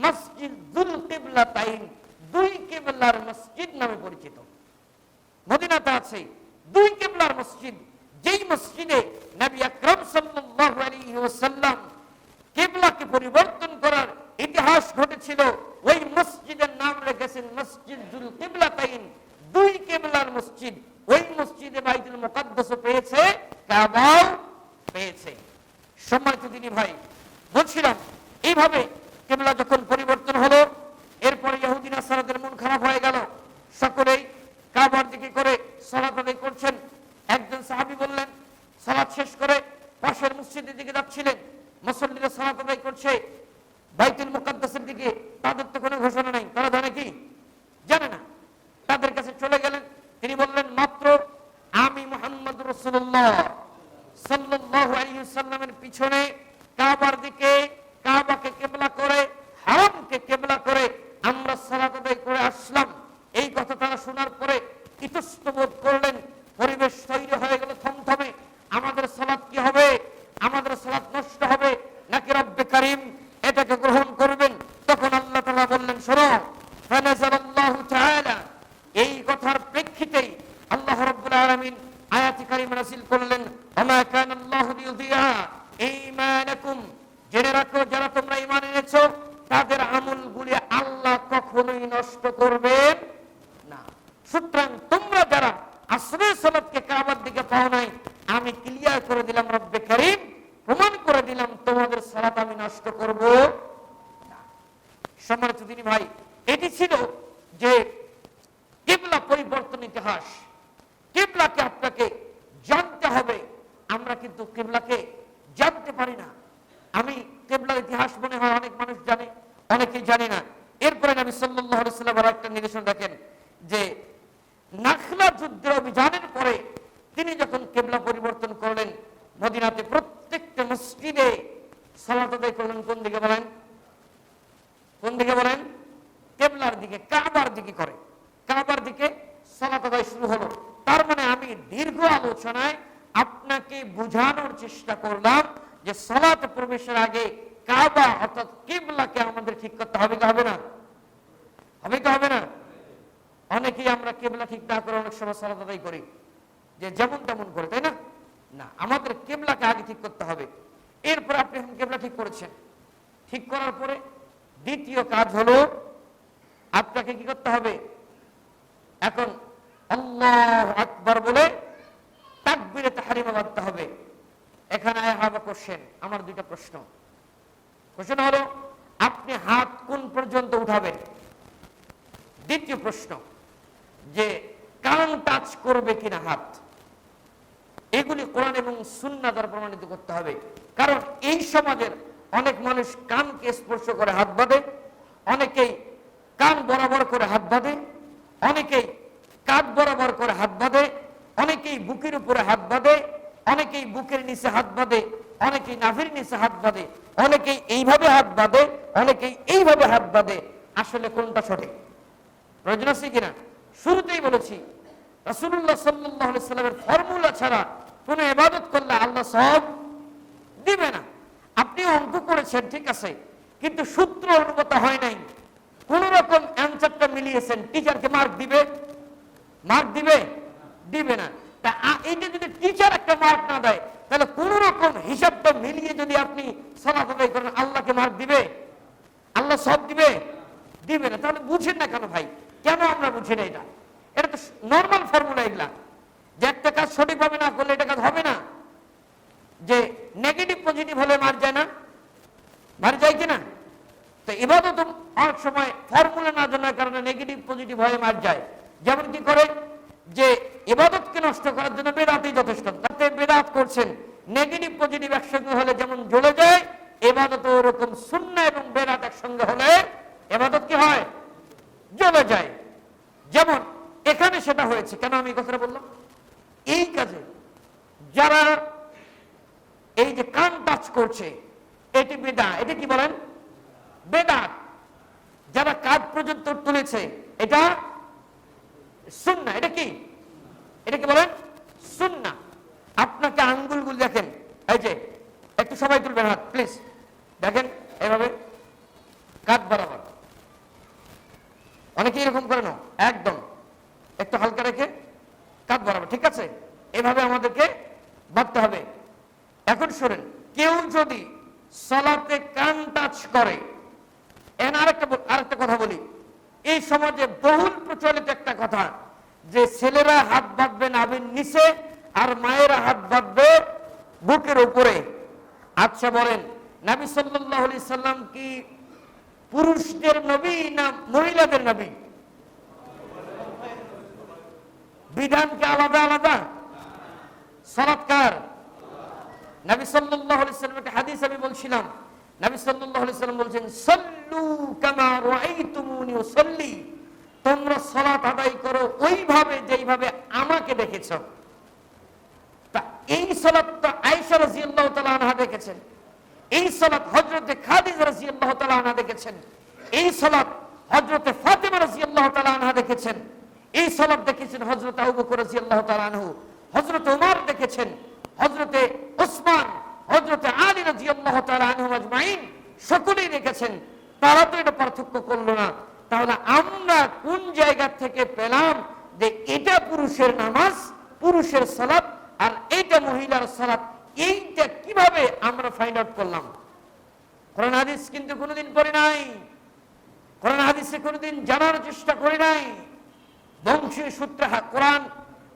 মসজিদ দুল কিবলাতাইন, 2 কিবলার মসজিদ নামে পরিচিত। মদিনাতে আছে 2 কিবলার মসজিদ, যেই মসজিদে নবী আকরাম সাল্লাল্লাহু আলাইহি ওয়াসাল্লাম কিবলাকে পরিবর্তন করার ইতিহাস ঘটেছিল। ওই মসজিদের নাম রেখেছেন মসজিদ দুল কিবলাতাইন, 2 কিবলার মসজিদ। ওই মসজিদে বাইতুল মুকাদ্দাস পেয়েছে, কাবাও পেয়েছে। সম্মানিত দিনী ভাই, বলছিলাম এইভাবে কিবলা যখন পরিবর্তন হলো, এরপরে ইহুদি নাসারাদের মন খারাপ হয়ে গেল। সকলেই কাবার দিকে করে সালাত আদায় করছেন। একজন সাহাবী বললেন, সালাত শেষ করে পাশের মসজিদের দিকে যাচ্ছিলেন, মুসল্লিরা সালাত আদায় করছে বাইতুল মুকাদ্দাসের দিকে। তাদের তো কোনো ঘোষণা নাই, তারা জানে কি? জানে না। তাদের কাছে চলে গেলেন, তিনি বললেন, মাত্র আমি মুহাম্মদ রাসূলুল্লাহ সাল্লাল্লাহু আলাইহি ওয়াসাল্লামের পিছনে কাবার দিকে, কাবাকে কিবলা করে, হারামকে কিবলা করে আমরা সালাত আদায় করে আসলাম। এই কথা তারা শোনার পরে ইতস্ত বোধ করলেন। পরিবেশ তৈরি হয়ে গেল থমথমে। আমাদের সালাত কি হবে? আমাদের সালাত নষ্ট হবে নাকি রব্বে কারীম এটাকে গ্রহণ করবেন? তখন আল্লাহ তাআলা বললেন, শোনো, ফানাজালাল্লাহু তাআলা, এই কথার প্রেক্ষিতেই আল্লাহ রাব্বুল আলামিন আয়াত কারীমা নাযিল করলেন, ওমা কানাল্লাহু লিইউযিআ ঈমানাকুম, জেনে রাখো যারা তোমরা ঈমান এনেছো তাদের আমলগুলি আল্লাহ কখনোই নষ্ট করবেন না। সুতরাং তোমরা যারা আসরের সালাতকে কাবার দিকে পাও নাই, আমি ক্লিয়ার করে দিলাম, রব্বে কারীম প্রমাণ করে দিলাম, তোমাদের সালাত আমি নষ্ট করব না। সম্মানিত দিনী ভাই, এটি ছিল যে কিবলা পরিবর্তন ইতিহাস। কিবলাকে আপনাকে জানতে হবে। আমরা কিন্তু কিবলাকে জানতে পারি না। আমি কিবলার ইতিহাস মনে হয় অনেক মানুষ জানে, অনেকেই জানে না। এরপরে নবী সাল্লাল্লাহু আলাইহি ওয়াসাল্লাম একটা নির্দেশন দেখেন যে নাখলা যুদ্ধের অভিযানের পরে তিনি যখন কিবলা পরিবর্তন করলেন, মদিনাতে প্রত্যেকটা মসজিদে সালাত আদায় করলেন কোন দিকে বলেন? কোন দিকে বলেন? কিবলার দিকে, কাবার দিকে করে। কাবার দিকে সালাত আদায় শুরু হলো। তার মানে আমি দীর্ঘ আলোচনায় আপনাকে বোঝানোর চেষ্টা করলাম যে সালাত প্রবেশের আগে কাবা অর্থাৎ কিবলাকে আমাদের ঠিক করতে হবে কি হবে না? হবে কি হবে না? অনেকেই আমরা কিবলা ঠিক না করে অনেক সময় সালাত আদায় করি, যে যেমন তেমন করে, তাই না? না, আমাদের কিবলাকে আগে ঠিক করতে হবে। এরপর আপনি এখন কিবলা ঠিক করেছেন, ঠিক করার পরে দ্বিতীয় কাজ হলো আপনাকে কি করতে হবে? এখন আল্লাহু আকবার বলে তাকবীরে তাহরিমা বাঁধতে হবে। এখানে আই হ্যাভ আ কোশ্চেন, আমার 2টা প্রশ্ন। কোশ্চেন হলো, আপনি হাত কোন পর্যন্ত উঠাবেন? দ্বিতীয় প্রশ্ন, যে কান টাচ করবে কিনা হাত। এগুলি কোরআন এবং সুন্নাহ দ্বারা প্রমাণিত করতে হবে। কারণ এই সমাজের অনেক মানুষ কানকে স্পর্শ করে হাত বাঁধে, অনেকেই কান বরাবর করে হাত বাঁধে, অনেকেই কাঁধ বরাবর করে হাত বাঁধে, অনেকেই বুকের উপরে হাত বাঁধে, অনেকেই বুকের নিচে হাত বাঁধে, অনেকেই নাভির নিচে হাত বাঁধে, অনেকেই এইভাবে হাত বাঁধে, অনেকেই এইভাবে হাত বাঁধে। আসলে কোনটা সঠিক? প্রয়োজন আছে কিনা? শুরুতেই বলেছি রাসূলুল্লাহ সাল্লাল্লাহু আলাইহি সাল্লামের ফর্মুলা ছাড়া কোনো ইবাদত করলে আল্লাহ সওয়াব দিবে না। আপনি অঙ্ক করেছেন ঠিক আছে, কিন্তু সূত্র অনুগত হয় নাই, কোন রকম অ্যানসারটা মিলিয়েছেন, টিচারকে মার্ক দিবে? মার্ক দিবে? দিবে না। তা এইটা যদি টিচার একটা মার্ক না দেয়, তাহলে কোন রকম হিসাবটা মিলিয়ে যদি আপনি সালাত আদায় করেন, আল্লাহকে মার্ক দিবে? আল্লাহ সব দিবে? দিবে না। তাহলে বুঝেন না কেন ভাই? কেন আমরা বুঝি না? এটা তো নর্মাল ফর্মুলা। এগুলা যে একটা কাজ সঠিকভাবে না করলে এটা কাজ হবে না। যে নেগেটিভ পজিটিভ হলে মার যায় না? মার যায় কিনা? তো ইবাদত অনেক সময় ফর্মুলা না জানার কারণে নেগেটিভ পজিটিভ হয়ে মার যায়। যেমন কি করে যে ইবাদতকে নষ্ট করার জন্য বেদাতই যথেষ্ট, তাতে বেদাত করছেন। নেগেটিভ পজিটিভ একসঙ্গে হলে যেমন জ্বলে যায়, ইবাদত ওরকম সুন্নাহ এবং বেদাত একসঙ্গে হলে ইবাদত কি হয়? জ্বলে যায়। যেমন এখানে সেটা হয়েছে। কেন আমি কথাটা বললাম? এই কাজে যারা এই যে কান টাচ করছে, এটি বেদাত। এটা কি বলেন? বেদাত। যারা কাঁধ পর্যন্ত তুলেছে, এটা সুন্নাহ। এটা কি? এটা কি বলেন? সুন্নাহ। আপনাকে আঙ্গুলগুলো দেখেন, এই যে একটু সবাই তুলবেন হাত প্লিজ, দেখেন এভাবে কাঁধ বরাবর। অনেকে এরকম করে না, একদম একটু হালকা রেখে কাঁধ বরাবর, ঠিক আছে? এভাবে আমাদেরকে বাঁধতে হবে। এখন শোনেন, কেউ যদি সালাতে কান টাচ করে, আরেকটা কথা বলি, এই সমাজে বহুল প্রচলিত একটা কথা যে ছেলেরা হাত বাঁধবে নাভির নিচে আর মায়েরা হাত বাঁধবে বুকের উপরে। আচ্ছা বলেন, নবী সাল্লাল্লাহু আলাইহি সাল্লাম কি পুরুষদের নবী না মহিলাদের নবী? বিধান কি আলাদা আলাদা? সালাত কার? নবী সাল্লাল্লাহু আলাইহি সাল্লামের একটা হাদিস আমি বলছিলাম। নবী সাল্লাল্লাহু আলাইহি সাল্লাম বলেছেন, সাল্লু কামা রাআইতুমুনি উসাল্লি, তোমরা সালাত আদায় করো ওইভাবে যেইভাবে আমাকে দেখেছো। তা এই সালাতটা আয়েশা রাদিয়াল্লাহু তাআলা আনহা দেখেছেন, এই সালাত হযরতে খাদিজা রাদিয়াল্লাহু তাআলা আনহা দেখেছেন, এই সালাত হযরতে ফাতেমা রাদিয়াল্লাহু তাআলা আনহা দেখেছেন, এই সালাত দেখেছেন হযরত আবু বকর রাদিয়াল্লাহু তাআলা আনহু, হযরত ওমর দেখেছেন, হযরতে ওসমান, হযরতে আলী রাদিয়াল্লাহু তাআলা আনহুম আজমাইন সকলেই দেখেছেন। তারা তো এটা পার্থক্য করলো না। তাহলে আমরা কোন জায়গা থেকে পেলাম যে এটা পুরুষের নামাজ, পুরুষের সালাত, আর এটা মহিলার সালাত? এইটা কিভাবে আমরা ফাইন্ড আউট করলাম? কোরআন হাদিস কিন্তু কোনোদিন পড়ি নাই, কোরআন হাদিসে কোনোদিন জানার চেষ্টা করি নাই। বংশীয় সূত্রে কোরআন,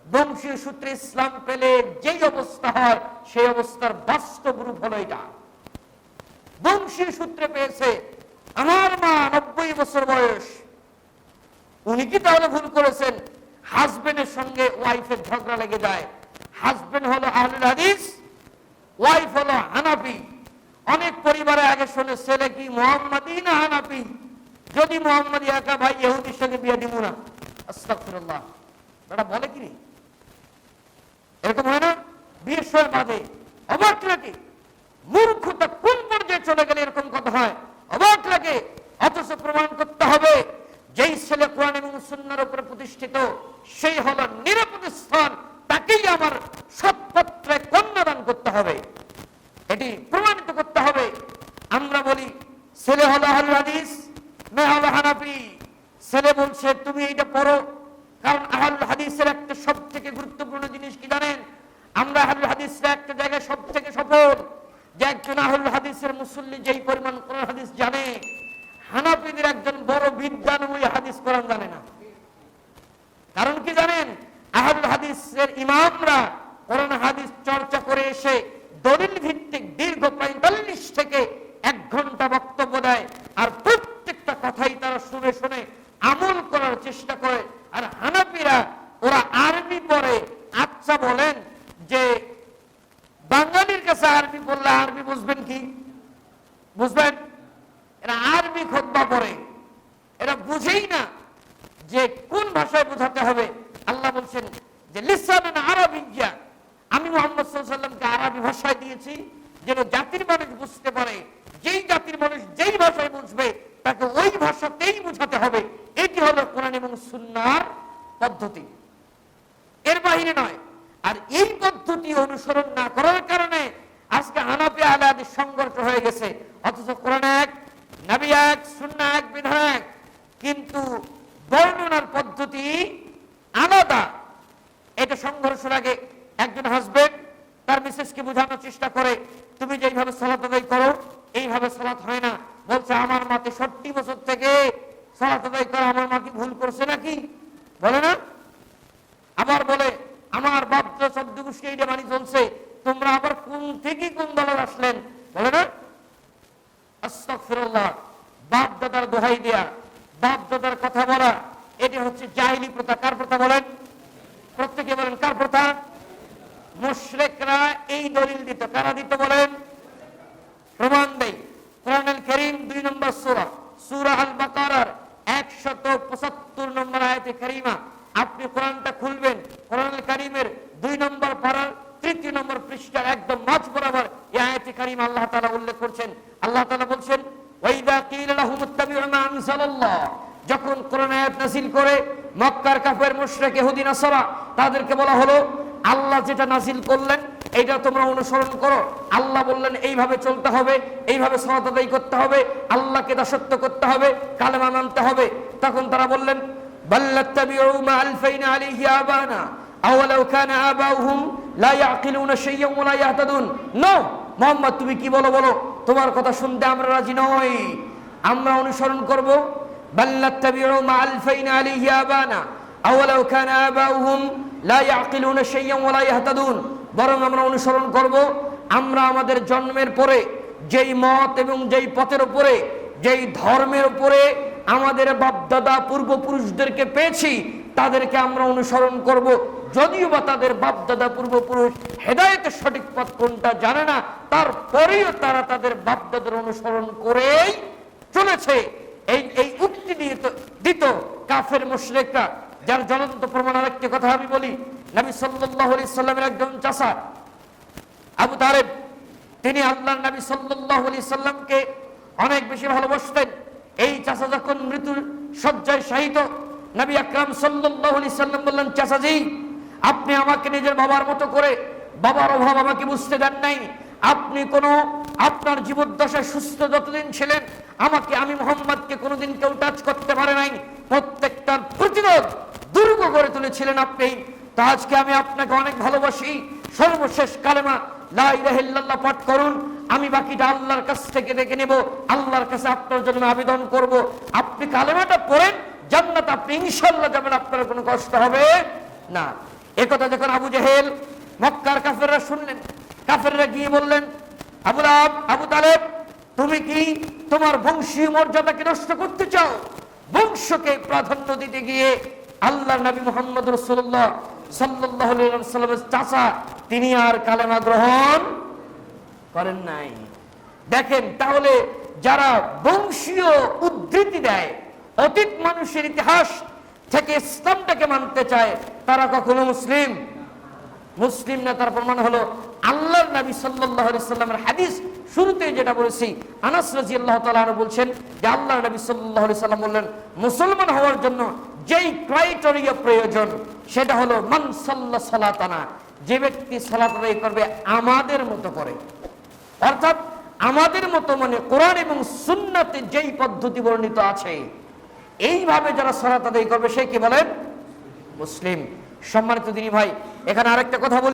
বংশীয় সূত্রে ইসলাম পেলে যেই অবস্থা হয় সেই অবস্থার বাস্তব রূপ হলো এটা। বংশীয় সূত্রে পেয়েছে। আমার মা 90 বছর বয়স, উনি কি তাহলে ভুল করেছেন? হাজবেন্ডের সঙ্গে ওয়াইফের ঝগড়া লেগে যায়। হাজবেন্ড হলো আহলুল হাদিস, ওয়াইফ হলো হানাফি। অনেক পরিবারে আগে শুনে ছেলে কি মুহাম্মাদি না হানাফি, যদি মুহাম্মাদি একা ভাই ইহুদির সঙ্গে বিয়ে দিব না। আস্তাগফিরুল্লাহ, এটা বলে কি? এরকম হয় না? বিয়ের সময় বাদে অবাক লাগে, মূর্খতা কোন পর্যায়ে চলে গেলে এরকম কথা হয়, অবাক লাগে। অথচ প্রমাণ করতে হবে যেই ছেলে কোরআন এবং সুন্নাহর উপরে প্রতিষ্ঠিত, সেই হলো নিরাপদ স্থান, তাকেই আমার সৎপত্রে কন্যাদান করতে হবে, এটি প্রমাণিত করতে হবে। আমরা বলি ছেলে হলো আহলুল হাদিস, মেয়ে হলো হানাফি। ছেলে বলছে তুমি এইটা পড়ো, কারণ আহলুল হাদিসের একটা সব থেকে গুরুত্বপূর্ণ জিনিস কি জানেন? আমরা আহলুল হাদিসরা একটা জায়গায় সব থেকে সফল, যে একজন আহলুল হাদিসের মুসল্লি যেই পরিমাণ কোরআন হাদিস জানে, হানাফিদের একজন বড় বিদ্বান ওই হাদিস কোরআন জানে না। কারণ কি জানেন? আহলুল হাদিসের ইমামরা কোরআন হাদিস চর্চা করে এসে দলিল ভিত্তিক দীর্ঘ 45 থেকে 1 ঘন্টা বক্তব্য দেয়, আর প্রত্যেকটা কথাই তারা শুনে শুনে আমল করার চেষ্টা করে। আর হানাফিরা ওরা আরবি পড়ে। আচ্ছা বলেন যে কি বুঝবেন? এরা আরবি খুতবা পড়ে, এরা বুঝেই না যে কোন ভাষায় বোঝাতে হবে। আল্লাহ বলছেন যে লিসানান আরাবিয়্যা, আমি মুহাম্মদ সাল্লাল্লাহু আলাইহি ওয়াসাল্লামকে আরবি ভাষায় দিয়েছি যেন জাতির মানুষ বুঝতে পারে। যেই জাতির মানুষ যেই ভাষায় বুঝবে তাকে ওই ভাষাতেই বোঝাতে হবে। এটি হলো কোরআন এবং সুন্নাহর পদ্ধতি, এর বাইরে নয়। আর এই পদ্ধতি অনুসরণ না করার কারণে আজকে হানাফি আহলে হাদিস সংঘর্ষ হয়ে গেছে। অথচ কোরআন এক, নবী এক, সুন্নাহ এক, বিধান এক, কিন্তু বর্ণনার পদ্ধতি আলাদা। এটা সংঘর্ষ লাগে। একজন হাজবেন্ড তার মিসেসকে বোঝানোর চেষ্টা করে, তুমি যেইভাবে সালাত আদায় করো এইভাবে সালাত হয় না। বলছে আমার মা ৬৩ বছর থেকে সালাত আদায় করে, আমার মা কি ভুল করছে নাকি? বলে না। আবার বলে আমার বাপ চোদ্দ গোষ্ঠী এইটা মানি চলছে, তোমরা আবার কোন থেকে কোন দলের আসলেন? বলে না। আস্তাগফিরুল্লাহ। বাপ দাদার দোহাই দেয়া, বাপ দাদার কথা বলা, এটি হচ্ছে জাহিলি প্রথা। কার প্রথা বলেন? প্রত্যেকে বলেন কার প্রথা? মুশরিকরা এই দলিল দিত। কারা দিত বলেন? প্রমাণ দেই। কোরআনুল কারীম ২ নম্বর সূরা, সূরা আল বাকারার ১৭৫ নম্বর আয়াতে কারিমা। আপনি কোরআনটা খুলবেন, কোরআনুল কারীমের ২ নম্বর পারার ৩ নম্বর পৃষ্ঠার একদম মাঝ বরাবর এই আয়াতে কারিমা আল্লাহ তাআলা উল্লেখ করছেন। আল্লাহ তাআলা বলছেন ওয়াইদা কিলা লাহুম ইত্তাবিউ মা আনজালাল্লাহ, যখন কোরআন আয়াত নাযিল করে মক্কার কাফের মুশরিক ইহুদি নাসারা তাদেরকে বলা হলো আল্লাহ যেটা নাযিল করলেন এইটা তোমরা অনুসরণ করো। আল্লাহ বললেন এইভাবে চলতে হবে, এইভাবে সালাত আদায় করতে হবে, আল্লাহকে দাসত্ব করতে হবে, কালেমা মানতে হবে। তখন তারা বললেন বাল্লাত্তাবিউ মা আলফাইনা আলাইহি আবানা আওয়ালাউ কানা আবাউহুম লা ইয়াকিলুনা শাইয়্যান ওয়া লা ইয়াহতাদুন। নো মুহাম্মদ, তুমি কি বলো বলো, তোমার কথা শুনতে আমরা রাজি নই। আমরা অনুসরণ করব বাল্লাত্তাবিউ মা আলফাইনা আলাইহি আবানা আওয়ালাউ কানা আবাউহুম লা ইয়াকিলুনা শাইয়্যান ওয়া লা ইয়াহতাদুন, বরং আমরা অনুসরণ করব আমরা আমাদের জন্মের পরে যেই মত এবং যেই পথের উপরে, যেই ধর্মের উপরে আমাদের বাপদাদা পূর্বপুরুষদেরকে পেয়েছি তাদেরকে আমরা অনুসরণ করব। যদিও বা তাদের বাপদাদা পূর্বপুরুষ হেদায়েতের সঠিক পথ কোনটা জানে না, তারপরেও তারা তাদের বাপদাদার অনুসরণ করেই চলেছে। এই উক্তি দিত কাফের মুশরিকরা, যার জ্বলন্ত প্রমাণ আরেকটি কথা আমি বলি। নবী সাল্লাল্লাহু আলাইহি সাল্লামের একজন চাচা আবু তালেব, তিনি আল্লাহর নবী সাল্লাল্লাহু আলাইহি সাল্লামকে অনেক বেশি ভালোবাসতেন। এই চাচা যখন মৃত্যুর শয্যায় শায়িত, নবী আকরাম সাল্লাল্লাহু আলাইহি সাল্লাম বললেন, চাচাজি আপনি আমাকে নিজের বাবার মতো করে, বাবার অভাব আমাকে বুঝতে দেন নাই। আপনি আপনার জীবদ্দশায় সুস্থ যতদিন ছিলেন আমি মুহাম্মদকে কোনোদিন কেউ টাচ করতে পারে নাই। প্রত্যেকটার প্রতিরোধ দুর্গ গড়ে তুলেছিলেন আপনি। তো আজকে আমি আপনাকে অনেক ভালোবাসি। সর্বশেষ কালেমা লা ইলাহা ইল্লাল্লাহ পাঠ করুন, আমি বাকিটা আল্লাহর কাছ থেকে দেখে নেব, আল্লাহর কাছে আপনার জন্য আবেদন করব। আপনি কালেমাটা পড়েন, জান্নাত আপনি ইনশাআল্লাহ যাবেন, আপনার কোনো কষ্ট হবে না। একথা যখন আবু জেহেল মক্কার কাফেররা শুনলেন, কাফেররা গিয়ে বললেন আবু তালেব, তুমি কি তোমার বংশীয় মর্যাদাকে নষ্ট করতে চাও? বংশকে প্রাধান্য দিতে গিয়ে আল্লাহর নবী মুহাম্মদ রাসূলুল্লাহ সাল্লাল্লাহু আলাইহি ওয়াসাল্লামের চাচা তিনি আর কালেমা গ্রহণ করেন নাই। দেখেন, তাহলে যারা বংশীয় উদ্ধৃতি দেয়, অতীত মানুষের ইতিহাস থেকে ইসলামটাকে মানতে চায়, তারা কখনো মুসলিম না। তার প্রমাণ হলো আল্লাহর নবী সাল্লাল্লাহু আলাইহি সাল্লামের হাদিস শুরুতে যেটা বলেছি, আনাস রাদিয়াল্লাহু তাআলা আনহু বলছেন যে আল্লাহর নবী সাল্লাল্লাহু আলাইহি সাল্লাম বললেন, মুসলমান হওয়ার জন্য যেই ক্রাইটেরিয়া প্রয়োজন সেটা হলো মান সাল্লা সালাতানা, যে ব্যক্তি সালাত আদায় করবে আমাদের মতো করে। অর্থাৎ আমাদের মতো মানে কোরআন এবং সুন্নাতে যেই পদ্ধতি বর্ণিত আছে এইভাবে যারা সালাত আদায় করবে সে কি বলেন? মুসলিম। সম্মানিত দিনী ভাই, এখানে আরেকটা কথা বলি।